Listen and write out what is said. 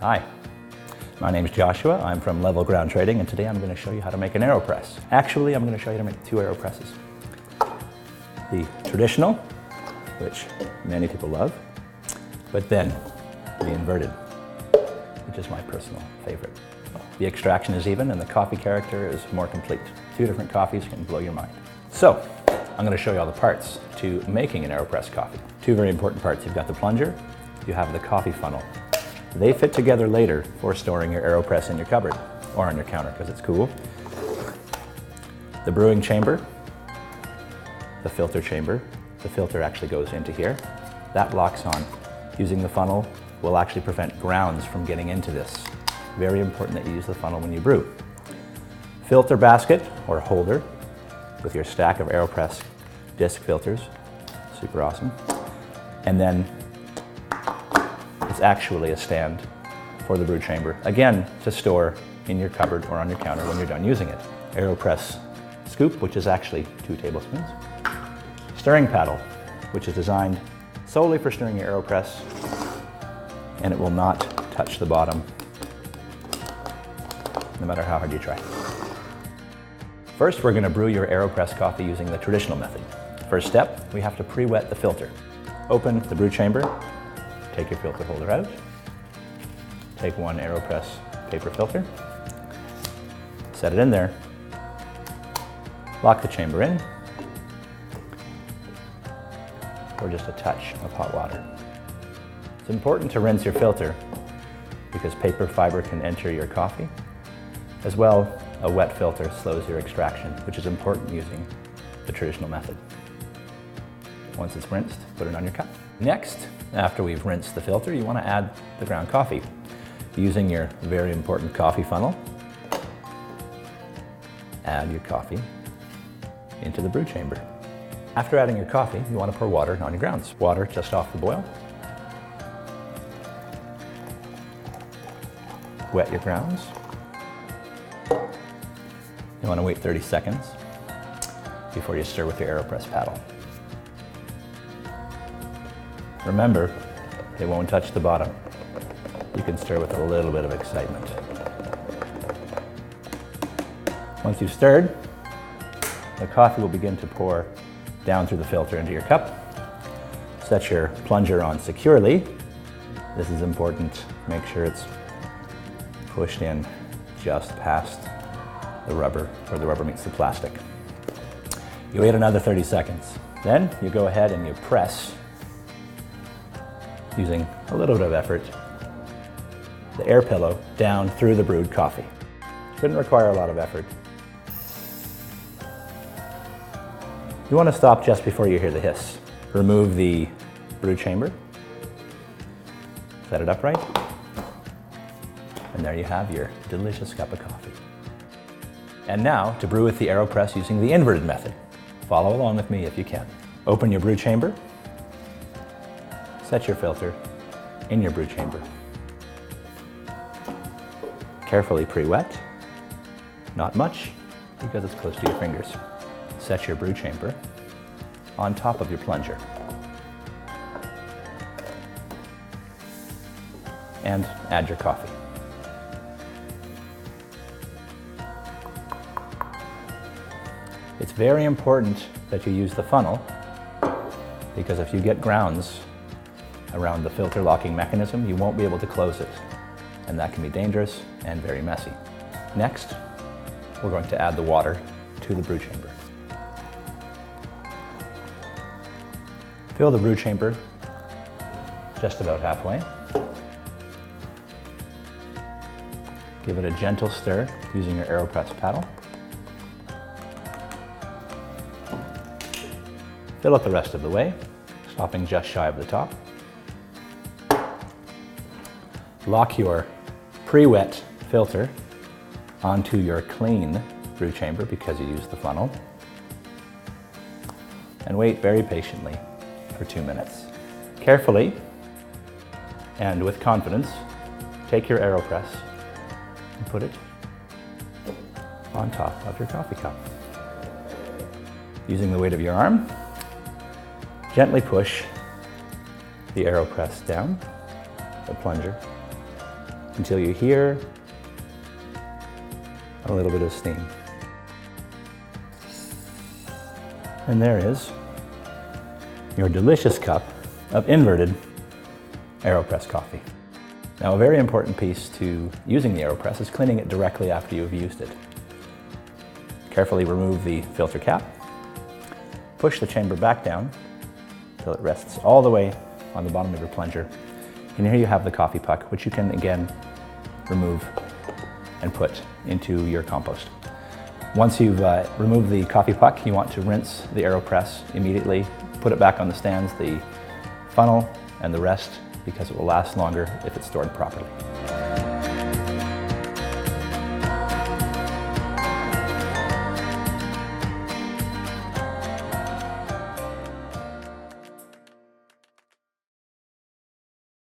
Hi, my name is Joshua. I'm from Level Ground Trading, and today I'm going to show you how to make an Aeropress. Actually, I'm going to show you how to make two Aeropresses. The traditional, which many people love, but then the inverted, which is my personal favorite. The extraction is even, and the coffee character is more complete. Two different coffees can blow your mind. So, I'm going to show you all the parts to making an Aeropress coffee. Two very important parts. You've got the plunger, you have the coffee funnel. They fit together later for storing your Aeropress in your cupboard or on your counter because it's cool. The brewing chamber, the filter chamber. The filter actually goes into here. That locks on. Using the funnel will actually prevent grounds from getting into this. Very important that you use the funnel when you brew. Filter basket or holder with your stack of Aeropress disc filters. Super awesome. And then it's actually a stand for the brew chamber. Again, to store in your cupboard or on your counter when you're done using it. Aeropress scoop, which is actually 2 tablespoons. Stirring paddle, which is designed solely for stirring your Aeropress, and it will not touch the bottom, no matter how hard you try. First, we're going to brew your Aeropress coffee using the traditional method. First step, we have to pre-wet the filter. Open the brew chamber, take your filter holder out, take one Aeropress paper filter, set it in there, lock the chamber in, or just a touch of hot water. It's important to rinse your filter because paper fiber can enter your coffee. As well, a wet filter slows your extraction, which is important using the traditional method. Once it's rinsed, put it on your cup. Next, after we've rinsed the filter, you want to add the ground coffee. Using your very important coffee funnel, add your coffee into the brew chamber. After adding your coffee, you want to pour water on your grounds. Water just off the boil. Wet your grounds. You want to wait 30 seconds before you stir with your Aeropress paddle. Remember, it won't touch the bottom. You can stir with a little bit of excitement. Once you've stirred, the coffee will begin to pour down through the filter into your cup. Set your plunger on securely. This is important. Make sure it's pushed in just past the rubber, where the rubber meets the plastic. You wait another 30 seconds. Then you go ahead and you press, using a little bit of effort, the air pillow down through the brewed coffee. Shouldn't require a lot of effort. You want to stop just before you hear the hiss. Remove the brew chamber, set it upright, and there you have your delicious cup of coffee. And now to brew with the Aeropress using the inverted method. Follow along with me if you can. Open your brew chamber, set your filter in your brew chamber. Carefully pre-wet, not much because it's close to your fingers. Set your brew chamber on top of your plunger and add your coffee. It's very important that you use the funnel because if you get grounds around the filter locking mechanism, you won't be able to close it, and that can be dangerous and very messy. Next, we're going to add the water to the brew chamber. Fill the brew chamber just about halfway. Give it a gentle stir using your Aeropress paddle. Fill it the rest of the way, stopping just shy of the top. Lock your pre-wet filter onto your clean brew chamber because you used the funnel. And wait very patiently for 2 minutes. Carefully and with confidence, take your Aeropress and put it on top of your coffee cup. Using the weight of your arm, gently push the Aeropress down, the plunger, until you hear a little bit of steam. And there is your delicious cup of inverted Aeropress coffee. Now, a very important piece to using the Aeropress is cleaning it directly after you've used it. Carefully remove the filter cap, push the chamber back down until it rests all the way on the bottom of your plunger. And here you have the coffee puck, which you can again remove and put into your compost. Once you've removed the coffee puck, you want to rinse the Aeropress immediately, put it back on the stands, the funnel and the rest, because it will last longer if it's stored properly.